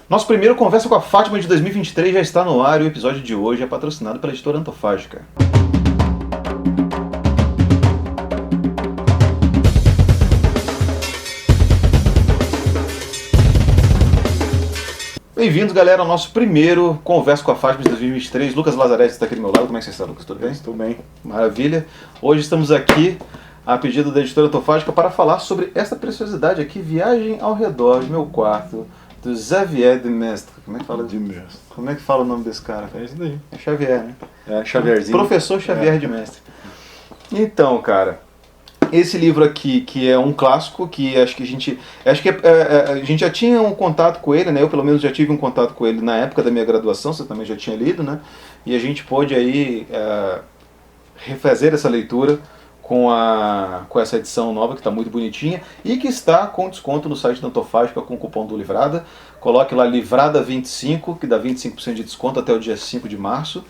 Nosso primeiro Conversa com a Fátima de 2023 já está no ar e o episódio de hoje é patrocinado pela editora Antofágica. Bem-vindos, galera, ao nosso primeiro Conversa com a Fátima de 2023. Lucas Lazarete está aqui do meu lado. Como é que você está, Lucas? Tudo bem? Estou bem. Maravilha. Hoje estamos aqui, a pedido da editora Antofágica, para falar sobre essa preciosidade aqui, Viagem ao Redor do Meu Quarto, do Xavier de Mestre. Como é que fala? De Mestre. Como é que fala o nome desse cara? É isso daí. É Xavier, né? É, Xavierzinho. Professor Xavier de Mestre. Então, cara, esse livro aqui, que é um clássico, que a gente já tinha um contato com ele, né? Eu pelo menos já tive um contato com ele na época da minha graduação, você também já tinha lido, né? E a gente pôde aí refazer essa leitura com essa edição nova, que está muito bonitinha e que está com desconto no site da Antofágica com o cupom do Livrada. Coloque lá Livrada25, que dá 25% de desconto até o dia 5 de março,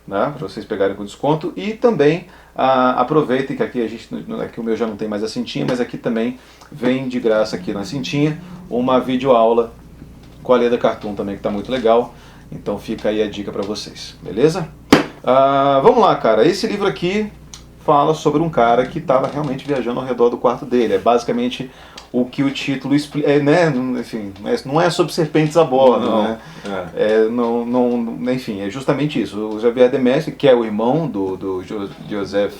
né, para vocês pegarem com desconto. E também aproveitem que aqui aqui o meu já não tem mais a cintinha, mas aqui também vem de graça aqui na cintinha uma videoaula com a Leda Cartoon também, que está muito legal. Então fica aí a dica para vocês, beleza? Vamos lá, cara. Esse livro aqui fala sobre um cara que estava realmente viajando ao redor do quarto dele. É basicamente o que o título explica, né? Enfim, não é sobre serpentes a bordo, não, né? Enfim, é justamente isso. O Xavier de Mestre, que é o irmão do Joseph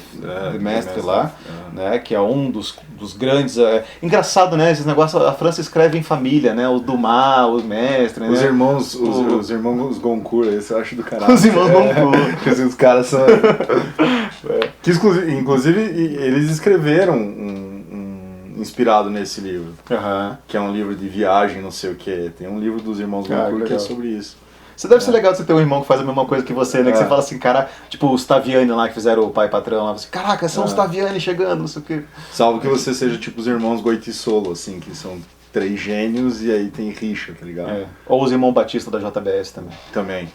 de Mestre lá, né? Que é um dos grandes... engraçado, né? Esses negócios, a França escreve em família, né? O Dumas, o Mestre, né? Os irmãos Goncourt, esse eu acho do caralho. Os irmãos Goncourt. Os caras são... Que, inclusive, eles escreveram inspirado nesse livro, que é um livro de viagem, não sei o que. Tem um livro dos irmãos Goncourt que é sobre isso. Você deve ser legal de você ter um irmão que faz a mesma coisa que você, né? Que você fala assim, cara, tipo os Taviani lá que fizeram o Pai Patrão lá, você, caraca, são os Taviani chegando, não sei o que. Salvo que você seja tipo os irmãos Goytisolo, assim, que são 3 gênios e aí tem rixa, tá ligado? Ou os irmãos Batista da JBS também. Também.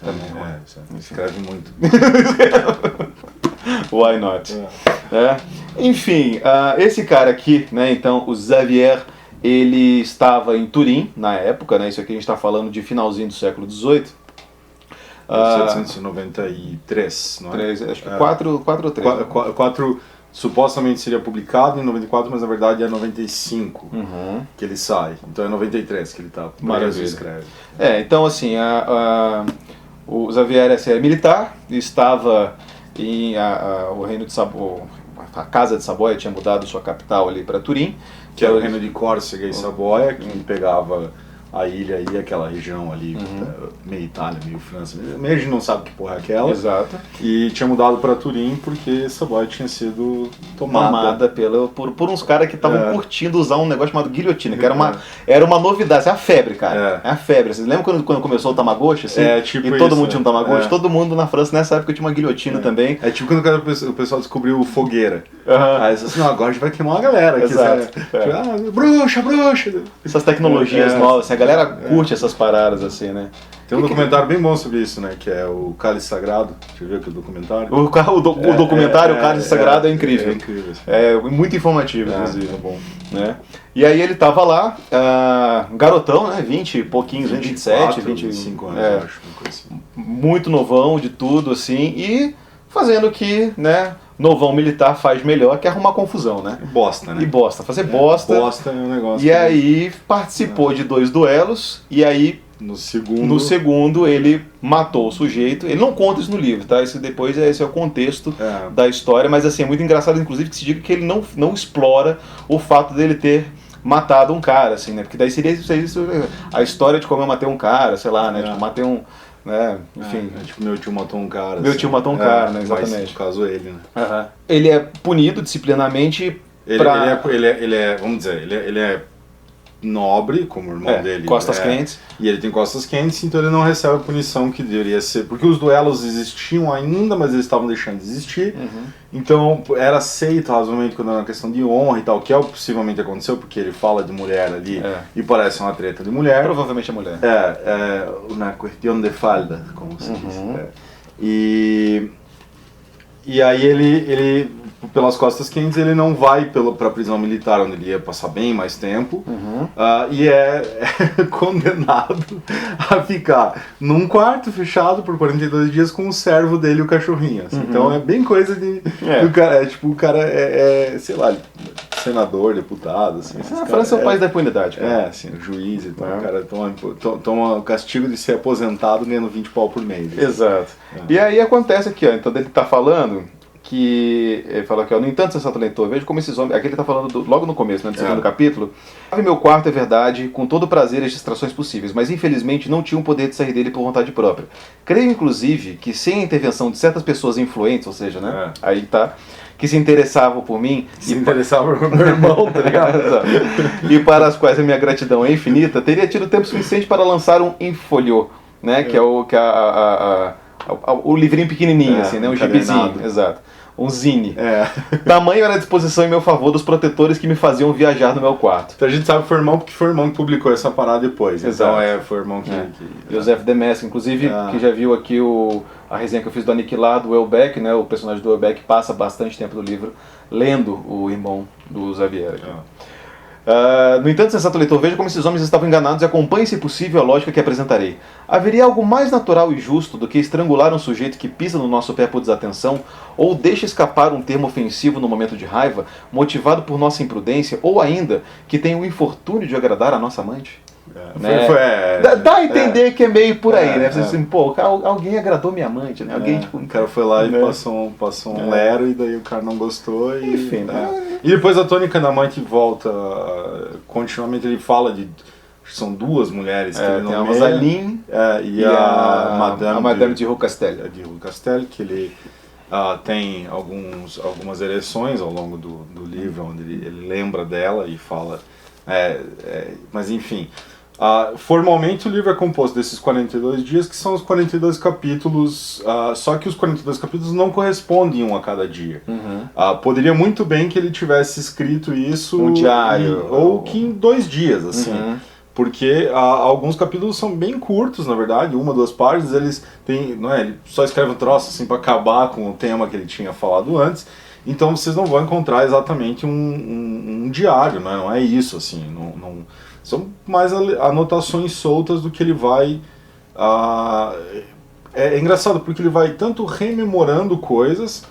Escreve muito. Why not? Enfim, esse cara aqui, né, então, o Xavier, ele estava em Turim na época, né, isso aqui a gente está falando de finalzinho do século XVIII. 1793, não é? Acho que 4 ou 3. 4 supostamente seria publicado em 94, mas na verdade é 95 que ele sai. Então é 93 que ele está. Maravilha. Escreve. Então assim, o Xavier é militar, estava em o reino de Saboia, a casa de Saboia tinha mudado sua capital ali para Turim, que é o reino de Córcega e Saboia, que pegava a ilha e aquela região ali, meio Itália, meio França, meio a gente não sabe que porra é aquela. Exato. E tinha mudado para Turim porque Saboia tinha sido tomada por uns caras que estavam curtindo usar um negócio chamado guilhotina, que era uma novidade, é a febre, cara. É a febre. Vocês lembram quando começou o Tamagotchi? Assim, tipo e todo isso, mundo tinha um Tamagotchi? Todo mundo na França nessa época tinha uma guilhotina também. É tipo quando o pessoal descobriu o fogueira. Aí eles assim, não, agora a gente vai queimar uma galera aqui. Exato. Bruxa! Essas tecnologias novas, assim, a galera curte essas paradas assim, né? Tem um documentário bem bom sobre isso, né? Que é o Cálice Sagrado. Deixa eu ver aqui o documentário. O documentário, o Cálice Sagrado, é incrível. É incrível. É muito informativo, inclusive. É bom. Né? E aí ele tava lá, garotão, né? 20 e pouquinhos, 27, 25 anos, eu acho. Uma coisa assim. Muito novão de tudo, assim. E fazendo o que, né? Novão militar faz melhor, que é arrumar confusão, né? Bosta, né? E bosta, fazer bosta. Bosta é um negócio. E aí participou de 2 duelos, e aí no segundo ele matou o sujeito. Ele não conta isso no livro, tá? Esse é o contexto da história, mas assim, é muito engraçado, inclusive, que se diga que ele não explora o fato dele ter matado um cara, assim, né? Porque daí seria a história de como eu matei um cara, sei lá, né? Tipo, matei um... né? Enfim. Tipo, meu tio matou um cara. Meu tio matou um cara, né? Exatamente. Mas, no caso, ele, né? Ele é punido disciplinarmente. Ele é, vamos dizer, ele é nobre, como o irmão dele. Costas quentes. E ele tem costas quentes, então ele não recebe a punição que deveria ser. Porque os duelos existiam ainda, mas eles estavam deixando de existir. Então era aceito razoavelmente quando era uma questão de honra e tal, que é o que possivelmente aconteceu, porque ele fala de mulher ali e parece uma treta de mulher. Provavelmente é mulher. Uma questão de falda, como se diz. E aí ele pelas costas quentes, ele não vai para a prisão militar, onde ele ia passar bem mais tempo, e é condenado a ficar num quarto fechado por 42 dias com o servo dele e o cachorrinho. Assim. Então é bem coisa de... o cara sei lá, senador, deputado, assim. A França é o país da impunidade, cara. Assim, o juiz, então o cara toma o castigo de ser aposentado ganhando 20 pau por mês. Exato. E aí acontece aqui, ó, então ele tá falando que, ele fala aqui, ó, no entanto, sensato leitor, veja como esses homens, aqui ele tá falando logo no começo, né, do segundo capítulo, meu quarto é verdade, com todo o prazer e as distrações possíveis, mas infelizmente não tinha o poder de sair dele por vontade própria. Creio, inclusive, que sem a intervenção de certas pessoas influentes, ou seja, né, aí tá, que se interessavam por mim. Se interessavam por meu irmão, tá ligado? E para as quais a minha gratidão é infinita, teria tido tempo suficiente para lançar um infolio, né, que é o livrinho pequenininho, assim, né, um gibizinho, exato. Um zine. Tamanho era a disposição em meu favor dos protetores que me faziam viajar no meu quarto. Então a gente sabe que foi o irmão, porque foi o irmão que publicou essa parada depois. Exato. Então foi o irmão que... Joseph Demestre, inclusive, que já viu aqui a resenha que eu fiz do Aniquilado, do Welbeck, né? O personagem do Welbeck passa bastante tempo do livro lendo o irmão do Xavier. No entanto, sensato leitor, veja como esses homens estavam enganados e acompanhe, se possível, a lógica que apresentarei. Haveria algo mais natural e justo do que estrangular um sujeito que pisa no nosso pé por desatenção, ou deixa escapar um termo ofensivo no momento de raiva, motivado por nossa imprudência, ou ainda, que tem o infortúnio de agradar a nossa amante? Dá a entender que é meio por aí, né? Você assim, pô, alguém agradou minha amante, né? Alguém, o cara foi lá e passou um lero e daí o cara não gostou e... Enfim, E depois a tônica da amante volta, continuamente ele fala de... São duas mulheres que ele tem nomeia. a Rosaline e a Madame de Roucastel. De Roucastel, que ele tem algumas ereções ao longo do livro, onde ele lembra dela e fala... mas enfim... formalmente o livro é composto desses 42 dias, que são os 42 capítulos, só que os 42 capítulos não correspondem um a cada dia. Poderia muito bem que ele tivesse escrito isso... Um diário. Ou que em 2 dias, assim. Porque alguns capítulos são bem curtos, na verdade, 1, 2 páginas, eles têm, ele só escreve um troço assim para acabar com o tema que ele tinha falado antes. Então vocês não vão encontrar exatamente um diário, né? Não é isso, assim, são mais anotações soltas do que ele vai... É engraçado, porque ele vai tanto rememorando coisas,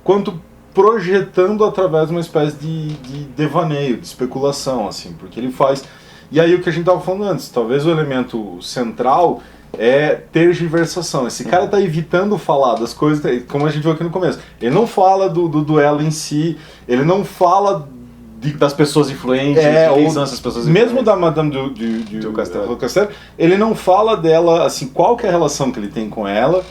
quanto projetando através de uma espécie de devaneio, de especulação, assim, porque ele faz... E aí o que a gente estava falando antes, talvez o elemento central é tergiversação. Esse cara está evitando falar das coisas, como a gente viu aqui no começo. Ele não fala do duelo em si, ele não fala... das pessoas influentes, quem são essas pessoas mesmo influentes. Da Madame do Castelo, ele não fala dela, assim, qual que é a relação que ele tem com ela.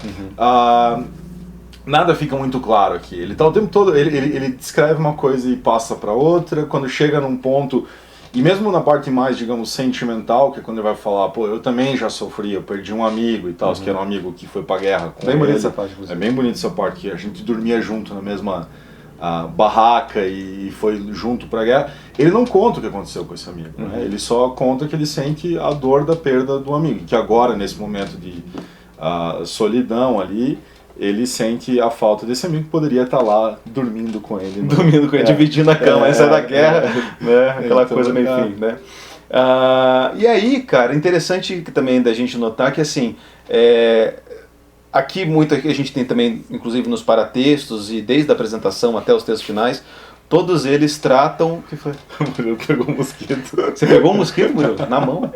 Nada fica muito claro aqui. Ele tá o tempo todo, ele descreve uma coisa e passa para outra, quando chega num ponto, e mesmo na parte mais, digamos, sentimental, que é quando ele vai falar, pô, eu também já sofri, eu perdi um amigo e tal, que era um amigo que foi pra guerra com ele. Bem bonita essa parte, inclusive. É bem bonita essa parte, que a gente dormia junto na mesma... barraca e foi junto pra guerra. Ele não conta o que aconteceu com esse amigo, né? Ele só conta que ele sente a dor da perda do amigo, que agora, nesse momento de solidão ali, ele sente a falta desse amigo que poderia estar lá dormindo com ele. Dormindo com ele, dividindo a cama, essa é da guerra, né? Aquela então, coisa meio fim, né? E aí, cara, interessante também da gente notar que, assim, aqui muito a gente tem também, inclusive nos paratextos e desde a apresentação até os textos finais, todos eles tratam... O que foi? O Murilo pegou um mosquito. Você pegou um mosquito, Murilo? Na mão?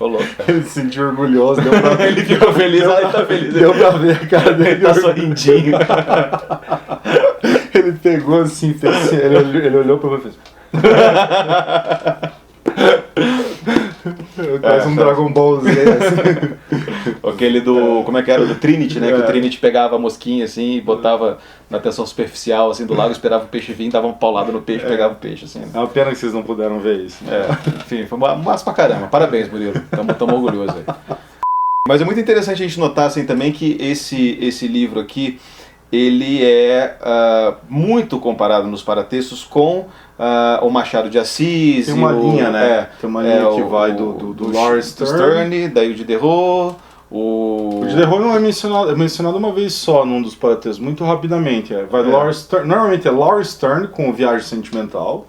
Ô, louco, cara. Ele se sentiu orgulhoso, deu pra ver. Ele ficou feliz, ele tá feliz. Deu pra ver a cara dele. Ele tá sorrindinho. Ele pegou assim, fez, ele olhou pra mim e fez... Quase um Dragon Ball Z, assim. Aquele do... Como é que era? Do Trinity, né? Que o Trinity pegava a mosquinha, assim, e botava na tensão superficial, assim, do lago, esperava o peixe vir, dava uma paulada no peixe, pegava o peixe, assim. É uma pena que vocês não puderam ver isso. Enfim, foi massa pra caramba. Parabéns, Murilo. Tamo orgulhosos aí. Mas é muito interessante a gente notar, assim, também que esse livro aqui, ele é muito comparado nos paratextos com o Machado de Assis. Tem uma linha, né? Tem uma linha que vai do Lawrence Sterne, daí o Diderot, O Diderot não é mencionado uma vez só num dos paratextos, muito rapidamente. Normalmente é Laura Stern com o Viagem Sentimental,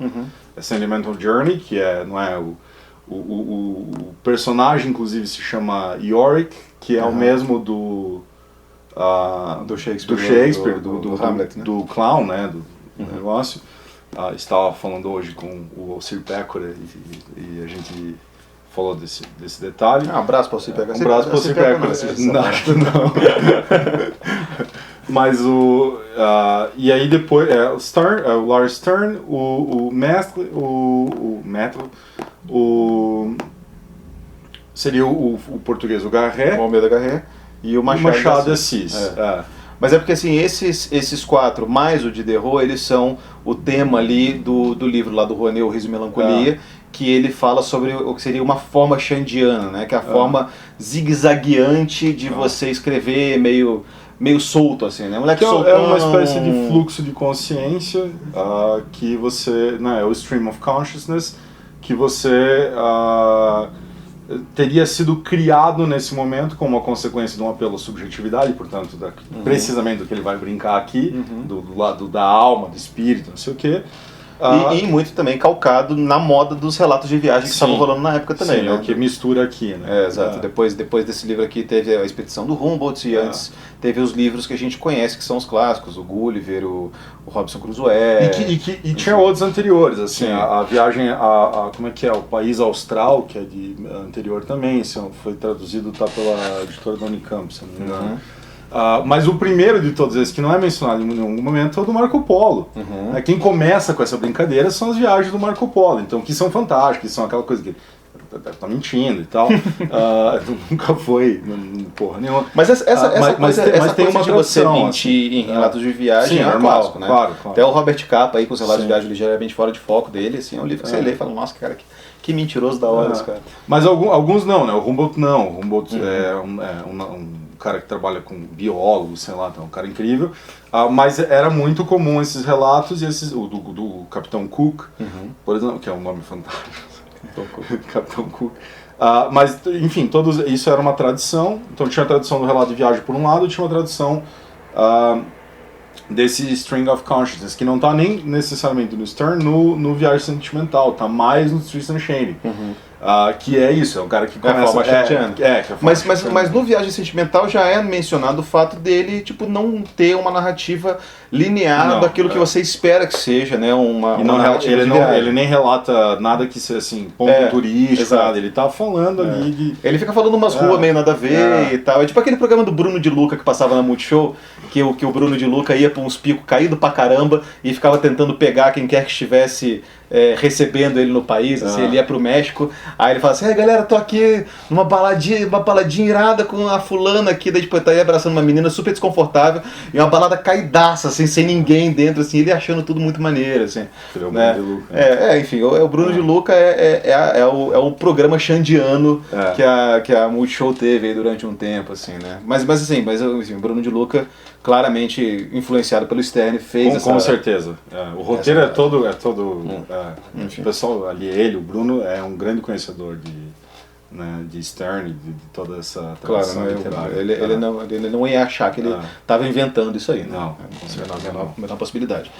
é Sentimental Journey, que não é o personagem, inclusive, se chama Yorick, que é o mesmo do Shakespeare, do Hamlet, né? Do clown, né, do negócio. Estava falando hoje com o Sir Pecker e a gente falou desse detalhe. Um abraço para o Sir Pecker. Um abraço para o Sir Pecker. Não. Mas e aí depois o Stern, o Laura Stern, o Mestre, seria o português, o Garret, o Almeida Garret, e o Machado de Assis. Mas é porque assim, esses quatro, mais o Diderot, eles são o tema ali do livro lá do Rouanet, O Riso e Melancolia, que ele fala sobre o que seria uma forma xandiana, né? Que é a forma zigue-zagueante de você escrever meio solto, assim, né? Moleque soltão. É uma espécie de fluxo de consciência que você... é o stream of consciousness, que você teria sido criado nesse momento como uma consequência de um apelo à subjetividade, portanto, precisamente do que ele vai brincar aqui, do lado da alma, do espírito, não sei o quê. E muito também calcado na moda dos relatos de viagem que estavam rolando na época também, né? O que mistura aqui, né? Exato. Depois desse livro aqui teve a Expedição do Humboldt e antes teve os livros que a gente conhece, que são os clássicos, o Gulliver, o Robinson Crusoe. E tinha outros anteriores, assim, a viagem como é que é? O País Austral, que é de anterior também, foi traduzido pela editora da Unicamp, se não me engano. Mas o primeiro de todos esses, que não é mencionado em nenhum momento, é o do Marco Polo. Quem começa com essa brincadeira são as viagens do Marco Polo, então, que são fantásticas, que são aquela coisa que deve estar mentindo e tal. Nunca foi porra nenhuma. Mas essa coisa tem uma de você mentir em relatos de viagem é normal, clássico, né? Claro. Até o Robert Capa aí com os relatos de viagem ligeiramente fora de foco dele, assim, é um livro que você lê e fala, nossa, cara, que mentiroso da hora esse cara. Mas alguns não, né? O Humboldt não. O Humboldt é um cara que trabalha com biólogos, sei lá, então, um cara incrível. Mas era muito comum esses relatos, e o do Capitão Cook, por exemplo, que é um nome fantástico. Capitão Cook. Mas, enfim, isso era uma tradição. Então tinha a tradição do relato de viagem por um lado, tinha uma tradição desse String of Consciousness, que não está nem necessariamente no Stern, no Viagem Sentimental, está mais no Tristan Shandy. Que é isso, é um cara que começa... Mas no Viagem Sentimental já é mencionado o fato dele, tipo, não ter uma narrativa linear daquilo que você espera que seja, né? Uma narrativa ele nem relata nada que seja assim, ponto turístico, nada. Ele tá falando ali de... Ele fica falando umas ruas meio nada a ver e tal. É tipo aquele programa do Bruno de Luca que passava na Multishow, que o Bruno de Luca ia pra uns picos caídos pra caramba e ficava tentando pegar quem quer que estivesse recebendo ele no país, assim, ele ia pro México, aí ele fala assim, galera, tô aqui numa baladinha irada com a fulana aqui, daí tipo, tá aí abraçando uma menina super desconfortável, e uma balada caidaça, assim, sem ninguém dentro, assim, ele achando tudo muito maneiro, assim. Ele é o Bruno de Luca. Enfim, o Bruno de Luca é o programa xandiano que a Multishow teve aí durante um tempo, assim, né? Mas o Bruno de Luca, claramente influenciado pelo Stern, fez com certeza. O roteiro é todo o pessoal ali, o Bruno é um grande conhecedor de Stern, de toda essa tradição literária. Ele não ia achar que ele estava inventando isso aí, né? Não, a menor possibilidade.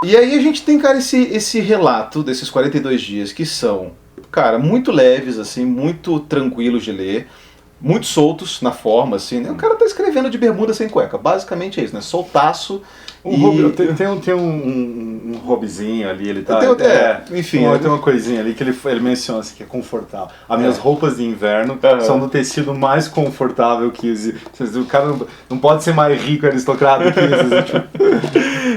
E aí a gente tem, cara, esse relato desses 42 dias que são, cara, muito leves, assim, muito tranquilos de ler, muito soltos na forma, assim, né? O cara tá escrevendo de bermuda sem cueca, basicamente é isso, né? Soltaço. Tem um hobbyzinho ali, ele tá... Enfim. Tem uma coisinha ali que ele menciona assim, que é confortável. As minhas roupas de inverno são do tecido mais confortável que existe. O cara não pode ser mais rico e aristocrata que isso.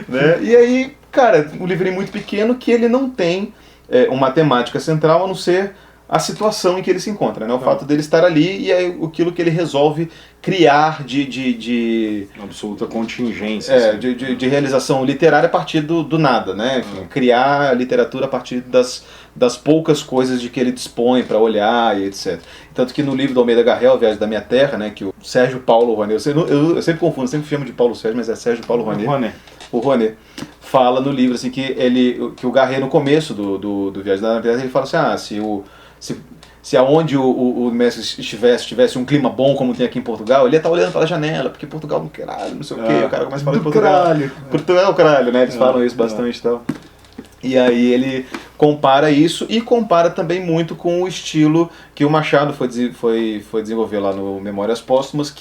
Né? E aí, cara, um livrinho muito pequeno que ele não tem uma temática central a não ser a situação em que ele se encontra, né? O fato dele estar ali e é aquilo que ele resolve criar de absoluta contingência. De realização literária a partir do nada, né? Enfim, criar a literatura a partir das poucas coisas de que ele dispõe para olhar e etc. Tanto que no livro do Almeida Garrel, A Viagem da Minha Terra, né? Que o Sérgio Paulo Rouanet, eu sempre confundo, sempre chamo de Paulo Sérgio, mas é Sérgio Paulo Rouanet. O Rouanet fala no livro assim, que o Garret, no começo do Viagem da Minha Terra, ele fala assim, se aonde o Messi tivesse um clima bom como tem aqui em Portugal, ele ia estar olhando pela janela, porque Portugal não caralho, não sei o quê, o cara começa a falar de Portugal. Caralho. Portugal é o caralho, né? Eles falam isso bastante e tal. E aí ele compara isso e compara também muito com o estilo que o Machado foi desenvolver lá no Memórias Póstumas,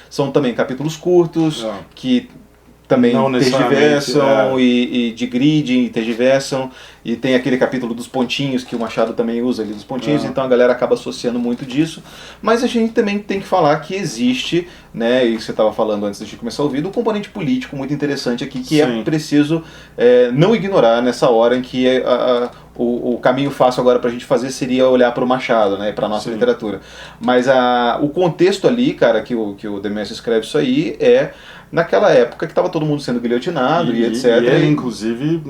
são também capítulos curtos, que também tergiversam e de grid e tergiversam, e tem aquele capítulo dos pontinhos que o Machado também usa ali dos pontinhos, então a galera acaba associando muito disso, mas a gente também tem que falar que existe, né, e você estava falando antes de começar a ouvir, um componente político muito interessante aqui, que é preciso não ignorar nessa hora em que o caminho fácil agora pra gente fazer seria olhar para o Machado, né, para nossa literatura, mas o contexto ali, cara, que o Demésio escreve isso aí naquela época que estava todo mundo sendo guilhotinado e etc. E ele, inclusive,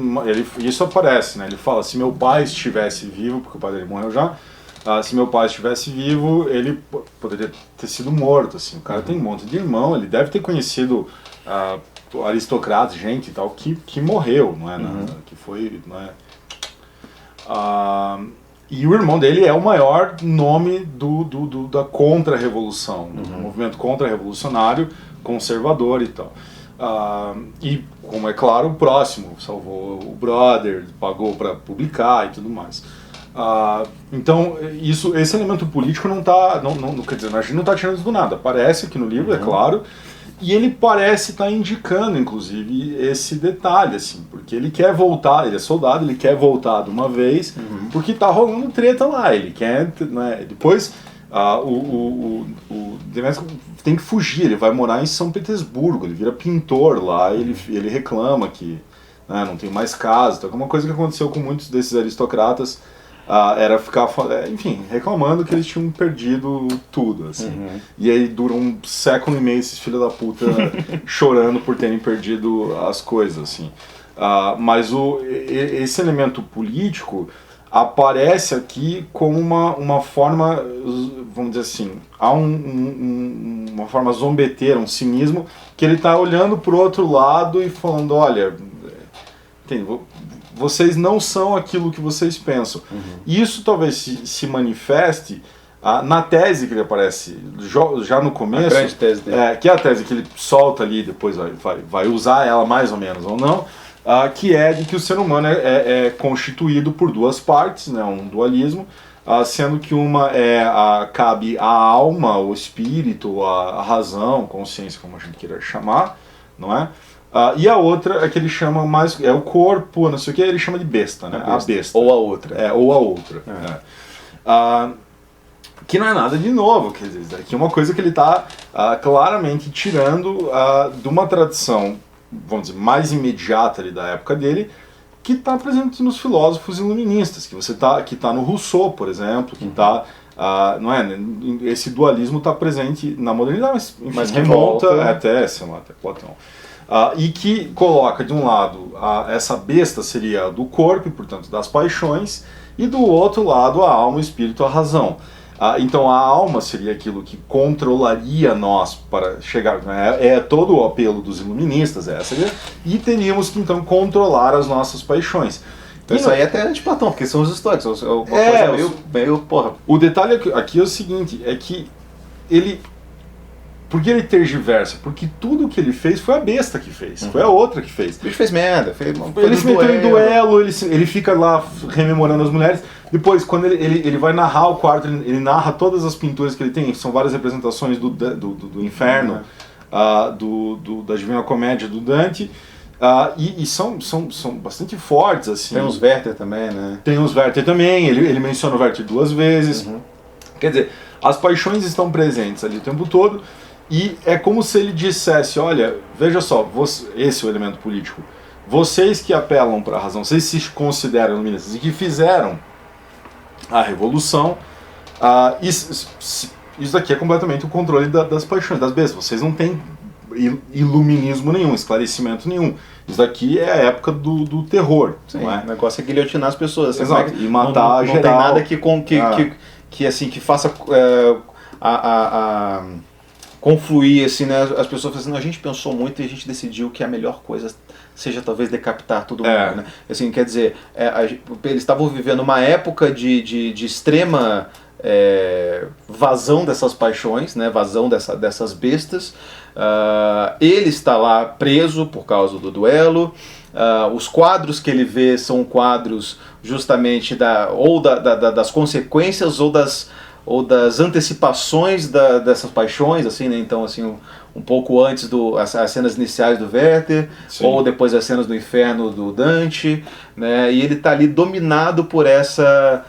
isso aparece, né? Ele fala, se meu pai estivesse vivo, porque o pai dele morreu já, se meu pai estivesse vivo, ele poderia ter sido morto, assim. O cara tem um monte de irmão, ele deve ter conhecido aristocratas, gente e tal, que morreu, não é? Que foi, não é? E o irmão dele é o maior nome da contra-revolução, do movimento contra-revolucionário, conservador e tal. E, como é claro, o próximo salvou o brother, pagou para publicar e tudo mais. Então, esse elemento político não tá, quer dizer, a gente não está tirando isso do nada. Aparece aqui no livro, é claro, e ele parece estar indicando, inclusive, esse detalhe, assim, porque ele quer voltar, ele é soldado, ele quer voltar de uma vez, porque tá rolando treta lá, ele quer, né, depois o Demésio tem que fugir, ele vai morar em São Petersburgo, ele vira pintor lá, ele reclama que, né, não tem mais casa, então, uma coisa que aconteceu com muitos desses aristocratas era ficar, enfim, reclamando que eles tinham perdido tudo, assim. E aí dura um século e meio esses filhos da puta chorando por terem perdido as coisas, assim. Mas esse elemento político aparece aqui como uma forma, vamos dizer assim, há uma forma zombeteira, um cinismo, que ele está olhando para o outro lado e falando, olha, vocês não são aquilo que vocês pensam. Isso talvez se manifeste na tese que ele aparece já no começo, a grande tese dele. Que é a tese que ele solta ali, depois vai usar ela mais ou menos ou não, que é de que o ser humano é constituído por duas partes, né, um dualismo, sendo que uma cabe à alma, o espírito, a razão, consciência, como a gente queira chamar, não é? E a outra é que ele chama mais, o corpo, não sei o que, ele chama de besta, né? A besta. Ou a outra. Ou a outra. Que não é nada de novo, quer dizer, aqui é uma coisa que ele está claramente tirando de uma tradição, vamos dizer, mais imediata ali da época dele, que está presente nos filósofos iluministas, que tá no Rousseau, por exemplo, que está, não é, esse dualismo está presente na modernidade, mas remonta até Platão. E que coloca de um lado essa besta seria do corpo, e portanto das paixões, e do outro lado a alma, o espírito, a razão. Então a alma seria aquilo que controlaria nós para chegar, né? Todo o apelo dos iluministas, e teríamos que então controlar as nossas paixões. Então, isso aí é até anti-Platão, porque são os estoicos, meio porra. O detalhe aqui é o seguinte, é que ele... Por que ele tergiversa? Porque tudo que ele fez foi a besta que fez, foi a outra que fez. Ele fez merda, ele se meteu em duelo, ele fica lá rememorando as mulheres. Depois, quando ele vai narrar o quarto, ele narra todas as pinturas que ele tem, são várias representações do inferno, da Divina Comédia do Dante, e são bastante fortes, assim. Tem uns Werther também, né? Tem uns Werther também, ele menciona o Werther 2 vezes. Quer dizer, as paixões estão presentes ali o tempo todo, e é como se ele dissesse, olha, veja só, esse é o elemento político, vocês que apelam para a razão, vocês se consideram iluministas e que fizeram a revolução, isso daqui é completamente o controle das paixões, das bestas, vocês não têm iluminismo nenhum, esclarecimento nenhum, isso daqui é a época do terror. Sim, não é? O negócio é guilhotinar as pessoas. Exato, e matar não geral. Não tem nada que faça confluir, assim, né? As pessoas falam assim, a gente pensou muito e a gente decidiu que a melhor coisa seja talvez decapitar todo mundo, né? Assim, quer dizer, eles estavam vivendo uma época de extrema vazão dessas paixões, né, vazão dessas bestas. Ele está lá preso por causa do duelo. Os quadros que ele vê são quadros justamente das consequências ou das antecipações dessas paixões, assim, né? Então, assim, um pouco antes as cenas iniciais do Werther, sim, ou depois as cenas do inferno do Dante, né? E ele está ali dominado por essa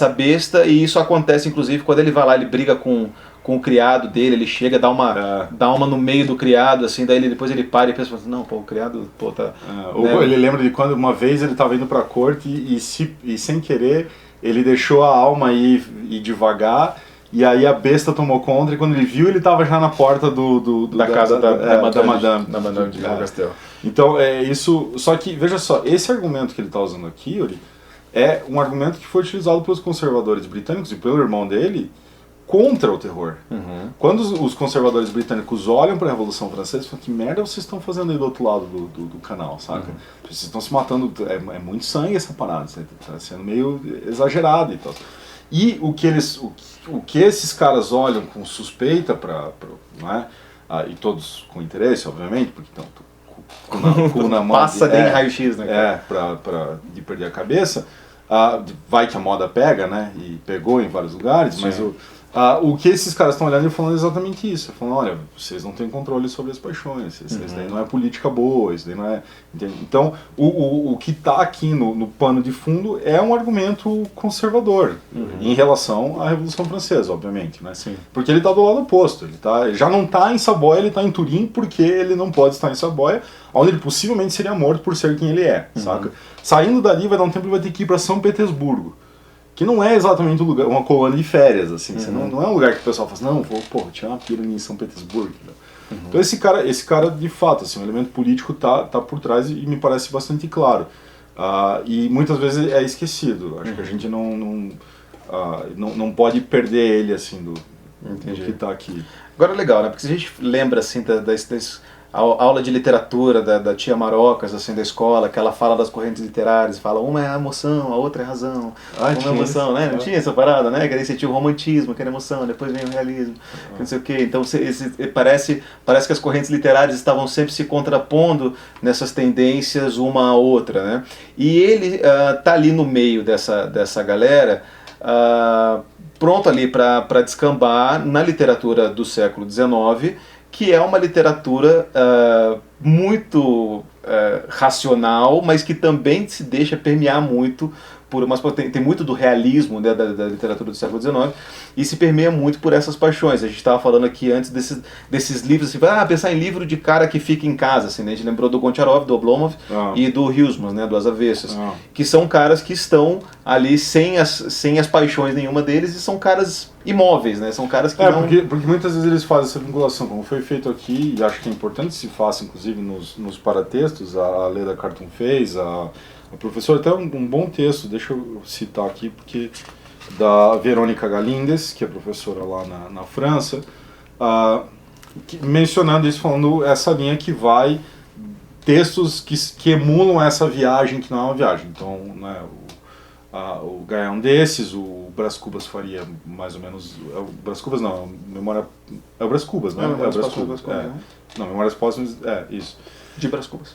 besta, e isso acontece inclusive quando ele vai lá, ele briga com o criado dele, ele chega, dá uma no meio do criado, assim, daí depois ele para e pensa, não, pô, o criado, pô, tá... né? Ele lembra de quando uma vez ele estava indo para a corte e sem querer ele deixou a alma ir devagar, e aí a besta tomou conta, e quando ele viu, ele estava já na porta da casa da Madame de Castel. Então, isso... Só que, veja só, esse argumento que ele está usando aqui, Yuri, é um argumento que foi utilizado pelos conservadores britânicos e pelo irmão dele contra o terror. Uhum. Quando os conservadores britânicos olham para a Revolução Francesa, eles falam, que merda vocês estão fazendo aí do outro lado do canal, saca? Uhum. Vocês estão se matando, é muito sangue essa parada, está sendo meio exagerado e tal. E o que esses caras olham com suspeita não é? E todos com interesse, obviamente, porque estão com na mão passa de raio-x, né? De perder a cabeça. Vai que a moda pega, né? E pegou em vários lugares, sim, mas o que esses caras estão olhando e falando é exatamente isso. Falando, olha, vocês não têm controle sobre as paixões, isso daí não é política boa, isso daí não é... Entende? Então, o que está aqui no pano de fundo é um argumento conservador, em relação à Revolução Francesa, obviamente, né? Sim. Porque ele está do lado oposto, ele já não está em Saboia, ele está em Turim, porque ele não pode estar em Saboia, onde ele possivelmente seria morto por ser quem ele é, saca? Saindo dali, vai dar um tempo, ele vai ter que ir para São Petersburgo, que não é exatamente um lugar, uma colônia de férias, assim, não é um lugar que o pessoal fala assim, não, vou tirar uma pira em São Petersburgo. Então esse cara, de fato, assim, o elemento político tá por trás e me parece bastante claro. E muitas vezes é esquecido. Acho que a gente não pode perder ele, assim, do que tá aqui. Agora é legal, né? Porque se a gente lembra, assim, a aula de literatura da tia Marocas, assim, da escola, que ela fala das correntes literárias, fala uma é a emoção, a outra é a razão. Uma é a emoção, né? Não tinha essa parada, né? Que aí você tinha o romantismo, que era emoção, depois vem o realismo, que não sei o quê. Então parece que as correntes literárias estavam sempre se contrapondo nessas tendências uma à outra, né? E ele tá ali no meio dessa galera, pronto ali para descambar na literatura do século XIX, que é uma literatura muito racional, mas que também se deixa permear muito tem muito do realismo, né, da literatura do século XIX, e se permeia muito por essas paixões. A gente estava falando aqui antes desses livros, assim, pensar em livro de cara que fica em casa, assim, né? A gente lembrou do Goncharov, do Oblomov e do Huysmans, né, do As Avessas, que são caras que estão ali sem as paixões nenhuma deles, e são caras imóveis, né? São caras que não... Porque muitas vezes eles fazem essa vinculação, como foi feito aqui, e acho que é importante que se faça, inclusive, nos paratextos, a Leda Carton fez, a professora, até um bom texto, deixa eu citar aqui, porque da Verônica Galindes, que é professora lá na França, mencionando isso, falando essa linha que vai, textos que emulam essa viagem, que não é uma viagem. Então, né, o Gaia é um desses, o Brás Cubas faria mais ou menos... O Brás Cubas não, Memória... É o Brás Cubas, né? É o Brás Cubas. Não, Memórias Póstumas, isso. De Brás Cubas.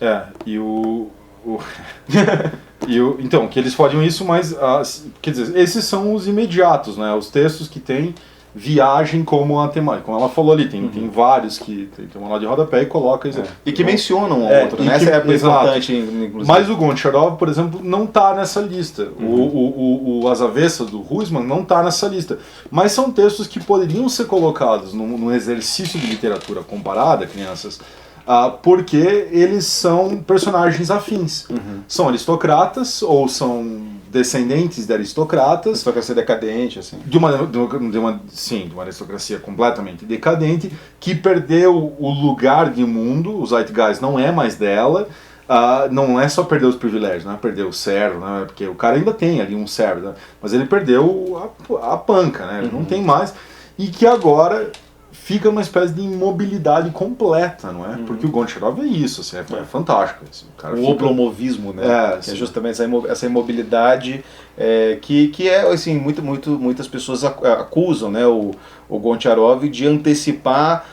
Então, que eles fariam isso, mas quer dizer, esses são os imediatos, né? Os textos que tem viagem como a temática. Como ela falou ali, tem vários que tem uma lá de rodapé e coloca isso. E que mencionam um outro, né? Essa é importante, inclusive. Mas o Goncharov, por exemplo, não está nessa lista. O As Avessas, do Huysmans, não está nessa lista. Mas são textos que poderiam ser colocados num exercício de literatura comparada, crianças, porque eles são personagens afins. São aristocratas ou são descendentes de aristocratas. Aristocracia decadente, assim. De uma aristocracia completamente decadente, que perdeu o lugar de mundo, o Zeitgeist não é mais dela. Não é só perder os privilégios, não é perder o servo, né? Porque o cara ainda tem ali um servo, né? Mas ele perdeu a panca, né? Ele não tem mais. E que agora fica uma espécie de imobilidade completa, não é? Porque o Goncharov é isso, assim, é fantástico. Assim, o cara fica... oblomovismo, né? Que é justamente essa imobilidade que é, assim, muitas pessoas acusam, né, o Goncharov de antecipar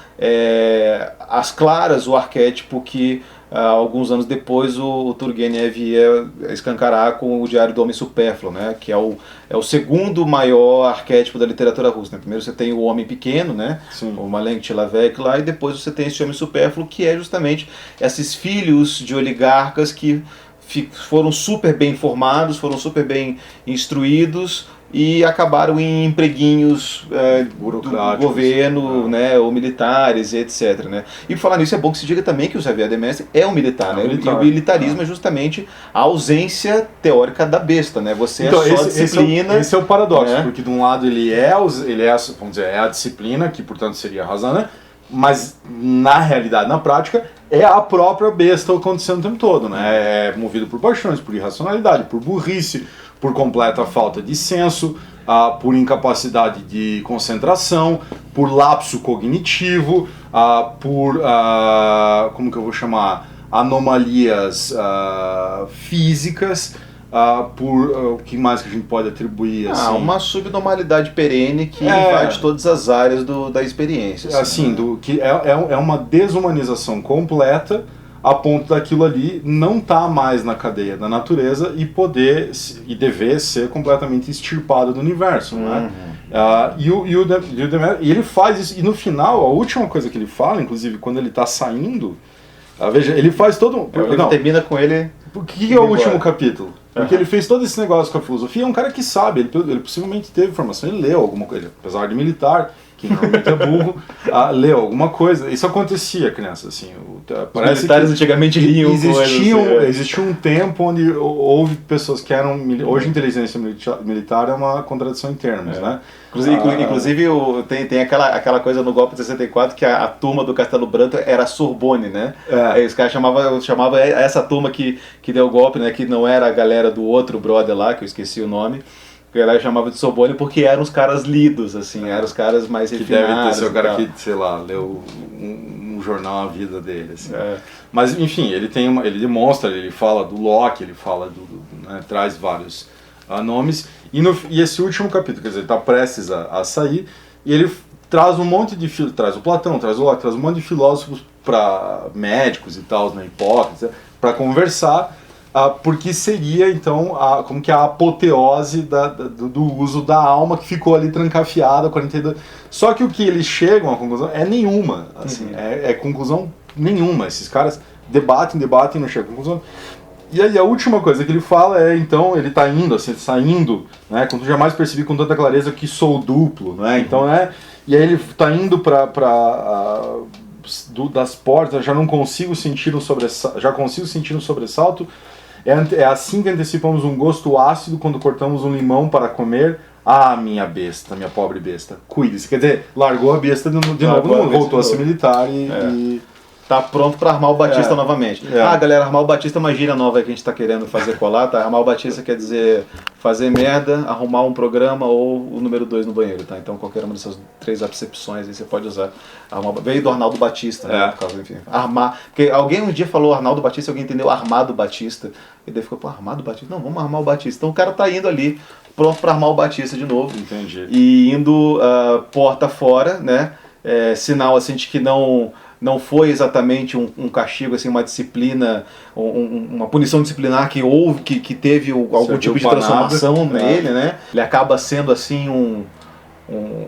às claras o arquétipo que alguns anos depois o Turgenev ia escancarar com o Diário do Homem Supérfluo, né, que é o segundo maior arquétipo da literatura russa. Né? Primeiro você tem o homem pequeno, né, o Malenko Tilavek lá, e depois você tem esse homem supérfluo, que é justamente esses filhos de oligarcas que foram super bem formados, foram super bem instruídos e acabaram em empreguinhos do governo, né, ou militares, etc. Né? E por falar nisso, é bom que se diga também que o Xavier de Mestre é um militar, né? E o militarismo é justamente a ausência teórica da besta, né? Você então, é só disciplina. Esse é o paradoxo, né? Porque de um lado ele é, vamos dizer, é a disciplina, que portanto seria a razão, né? Mas na realidade, na prática, é a própria besta acontecendo o tempo todo, né? É movido por paixões, por irracionalidade, por burrice, por completa falta de senso, por incapacidade de concentração, por lapso cognitivo, por, como que eu vou chamar, anomalias físicas, por o que mais que a gente pode atribuir? Assim? Uma subnormalidade perene que invade todas as áreas da experiência. Assim, que é uma desumanização completa, a ponto daquilo ali não estar mais na cadeia da natureza e poder e dever ser completamente extirpado do universo, né? E ele faz isso, e no final, a última coisa que ele fala, inclusive quando ele está saindo, veja, ele faz todo... Ele termina com ele... O que é o último capítulo? Porque ele fez todo esse negócio com a filosofia, é um cara que sabe, ele possivelmente teve formação, ele leu alguma coisa, apesar de militar, que normalmente é burro, leu alguma coisa. Isso acontecia, criança, assim. Parece os militares antigamente liam existia um tempo onde houve pessoas que eram... Hoje, inteligência militar é uma contradição em termos, né? Inclusive tem aquela coisa no golpe de 64 que a turma do Castelo Branco era a Sorbonne, né? Os caras chamavam essa turma que deu o golpe, né? Que não era a galera do outro brother lá, que eu esqueci o nome. Que ela chamava de Sorbonne porque eram os caras lidos, assim, eram os caras mais refinados. Que deve ter sido o cara que, sei lá, leu um jornal a vida dele, assim. Mas, enfim, ele demonstra, ele fala do Locke, ele fala né, traz vários nomes. E esse último capítulo, quer dizer, ele está prestes a sair, e ele traz um monte de... Traz o Platão, traz o Locke, traz um monte de filósofos, médicos e tal, né, Hipócrates, para conversar, porque seria, então, como que a apoteose do uso da alma que ficou ali trancafiada, 42. Só que o que eles chegam à conclusão é nenhuma, assim, é conclusão nenhuma. Esses caras debatem, não chegam à conclusão. E aí a última coisa que ele fala então, ele está indo, assim, saindo, né, quando eu jamais percebi com tanta clareza que sou duplo, né, então, né, e aí ele está indo das portas, já consigo sentir um sobressalto, é assim que antecipamos um gosto ácido quando cortamos um limão para comer. Minha besta, minha pobre besta, cuide-se. Quer dizer, largou a besta de novo, voltou a ser militar e... Tá pronto para armar o Batista novamente. Galera, armar o Batista é uma gíria nova que a gente tá querendo fazer colar, tá? Armar o Batista quer dizer fazer merda, arrumar um programa ou o número 2 no banheiro, tá? Então qualquer uma dessas 3 acepções aí você pode usar. Veio do Arnaldo Batista, né? Por causa, enfim, armar. Porque alguém um dia falou Arnaldo Batista, alguém entendeu Armado Batista. E daí ficou, Armado Batista? Não, vamos armar o Batista. Então o cara tá indo ali, pronto para armar o Batista de novo. Entendi. E indo porta fora, né? Sinal assim de que não foi exatamente um castigo, assim, uma disciplina, uma punição disciplinar que teve algum tipo de transformação nele, né? Ele acaba sendo assim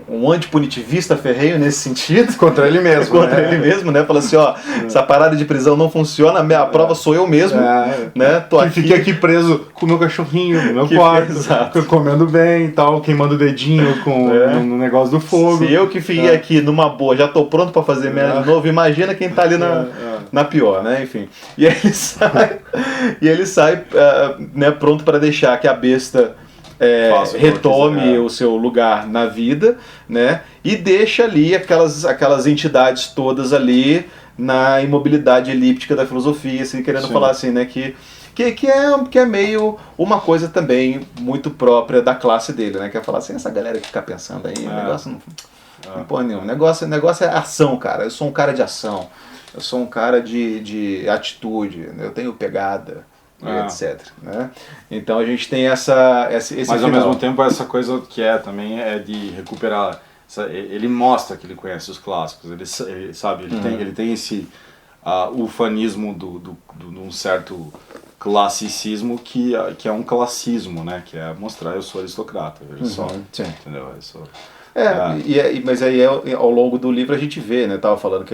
um antipunitivista ferrenho nesse sentido. Contra ele mesmo. Contra ele mesmo, né? Fala assim, essa parada de prisão não funciona, a prova sou eu mesmo, né? Tô aqui. Fiquei aqui preso com o meu cachorrinho no meu quarto, comendo bem e tal, queimando o dedinho no negócio do fogo. Se eu que fiquei aqui numa boa, já tô pronto pra fazer merda de novo, imagina quem tá ali na pior, né? Enfim. E aí ele sai, né, pronto para deixar que a besta retome o seu lugar na vida, né, e deixa ali aquelas entidades todas ali na imobilidade elíptica da filosofia, assim, querendo falar assim, né, que é meio uma coisa também muito própria da classe dele, né, que é falar assim, essa galera que fica pensando aí, o negócio Porra nenhuma. O negócio é ação, cara. Eu sou um cara de ação. Eu sou um cara de atitude. Eu tenho pegada, etc. Né? Então a gente tem esse Mas final. ao mesmo tempo essa coisa que também é de recuperar. Ele mostra que ele conhece os clássicos. Ele sabe, ele tem esse ufanismo de um certo classicismo que é um classismo, né? Que é mostrar eu sou aristocrata, veja só, entendeu? Eu sou... Mas aí ao longo do livro a gente vê, né? Eu tava falando que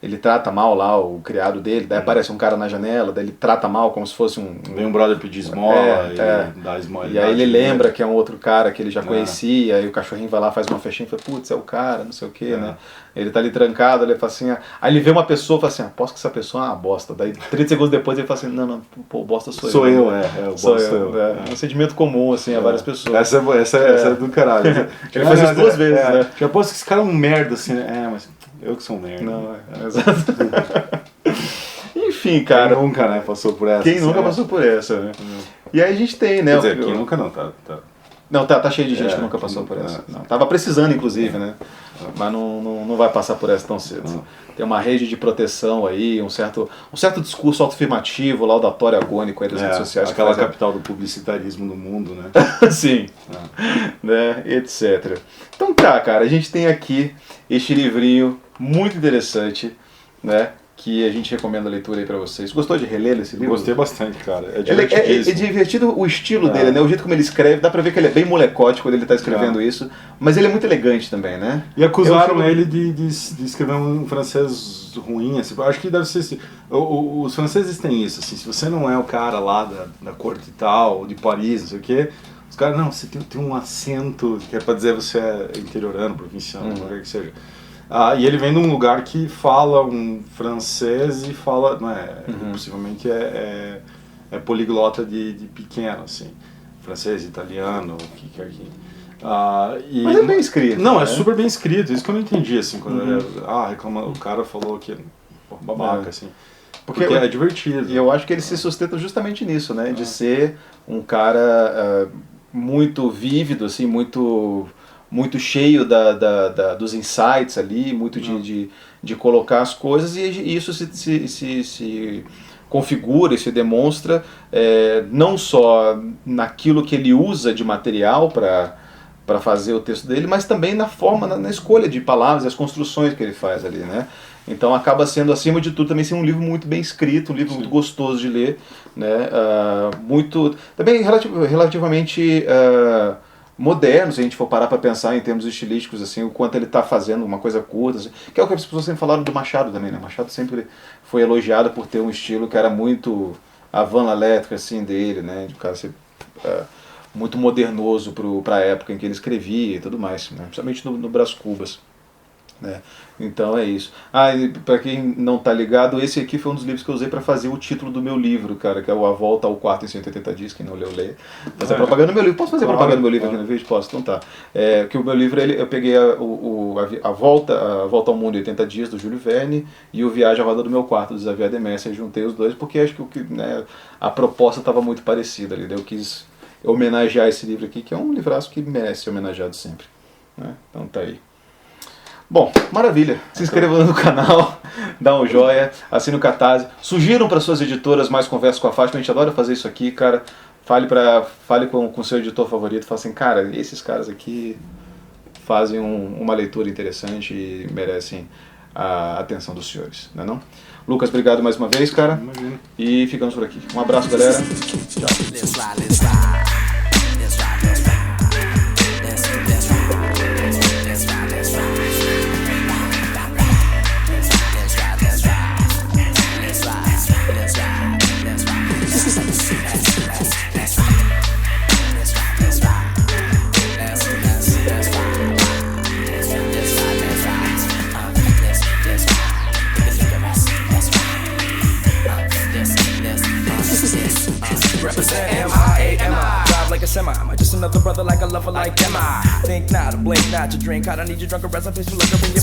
ele trata mal lá o criado dele, daí aparece um cara na janela, daí ele trata mal como se fosse Vem um brother pedir esmola e dá esmola. E aí ele lembra que é um outro cara que ele já conhecia, e o cachorrinho vai lá, faz uma festinha e fala, putz, é o cara, não sei o que, né? Ele tá ali trancado, ele fala assim, aí ele vê uma pessoa e fala assim, aposto que essa pessoa é uma bosta. Daí 30 segundos depois ele fala assim, não, pô, bosta sou eu. Sou eu, sou eu. É um sentimento comum, assim, a várias pessoas. Essa é do caralho. Ele faz isso 2 vezes, né? Já aposto que esse cara é um merda, assim, né? Mas eu que sou um merda. Não, exato. Enfim, cara. Quem nunca, né, passou por essa? Quem nunca passou por essa, né? E aí a gente tem, né? Quer dizer, quem nunca não, tá. Não, tá cheio de gente que nunca passou por essa. Não, tava precisando, inclusive, né? Mas não vai passar por essa tão cedo. Tem uma rede de proteção aí, um certo discurso autoafirmativo, laudatório agônico aí das redes sociais. Aquela capital do publicitarismo no mundo, né? Sim. Né? Etc. Então tá, cara, a gente tem aqui este livrinho muito interessante, né? Que a gente recomenda a leitura aí pra vocês. Gostou de reler esse livro? Gostei bastante, cara. É divertido o estilo dele, né? O jeito como ele escreve, dá pra ver que ele é bem molecote quando ele tá escrevendo isso, mas ele é muito elegante também, né? E acusaram ele de escrever um francês ruim, assim. Acho que deve ser... Os franceses têm isso, assim, se você não é o cara lá da corte e tal, de Paris, não sei o quê, os caras, não, você tem um acento que é pra dizer você é interiorano, provinciano, qualquer que seja. E ele vem de um lugar que fala um francês e fala, não é, possivelmente é poliglota de pequeno, assim, francês, italiano, o que quer que... Mas é bem escrito. Não, né? É super bem escrito, isso que eu não entendi, assim, quando o cara falou que babaca, assim, porque é divertido. E eu acho que ele se sustenta justamente nisso, né, de ser um cara muito vívido, assim, muito cheio dos insights ali, muito de colocar as coisas, e isso se configura e se demonstra não só naquilo que ele usa de material para fazer o texto dele, mas também na forma, na escolha de palavras, as construções que ele faz ali, né? Então acaba sendo, acima de tudo, também um livro muito bem escrito, um livro muito gostoso de ler, né? Também relativamente moderno, se a gente for parar para pensar em termos estilísticos, assim, o quanto ele está fazendo uma coisa curta, assim, que é o que as pessoas sempre falaram do Machado também, né? Machado sempre foi elogiado por ter um estilo que era muito avant la lettre, assim, dele, né? De cara ser muito modernoso para a época em que ele escrevia e tudo mais, né? Principalmente no Brás Cubas. Né? Então é isso. Para quem não tá ligado, esse aqui foi um dos livros que eu usei para fazer o título do meu livro, cara, que é o A Volta ao Quarto em 180 Dias, quem não leu, lê. Fazer propaganda do meu livro. Posso fazer propaganda do meu livro aqui no vídeo? Posso? Então tá. Que o meu livro, eu peguei a Volta ao Mundo em 80 Dias, do Júlio Verne, e o Viagem à Roda do Meu Quarto, do Xavier de Mestre, e juntei os dois, porque acho que a proposta estava muito parecida ali, daí eu quis homenagear esse livro aqui, que é um livraço que merece ser homenageado sempre. Né? Então tá aí. Bom, maravilha. Se inscreva no canal, dá um joia, assine o Catarse. Sugiram para suas editoras mais Conversa com a Fátima. A gente adora fazer isso aqui, cara. Fale com o seu editor favorito. Fale assim, cara, esses caras aqui fazem uma leitura interessante e merecem a atenção dos senhores, não é não? Lucas, obrigado mais uma vez, cara. Imagina. E ficamos por aqui. Um abraço, galera. Tchau. Represent M-I-A-M-I. Drive like a semi. Am I just another brother like a lover like am I? Think not, blink not, to drink. I don't need your drunken recipes for liquor when you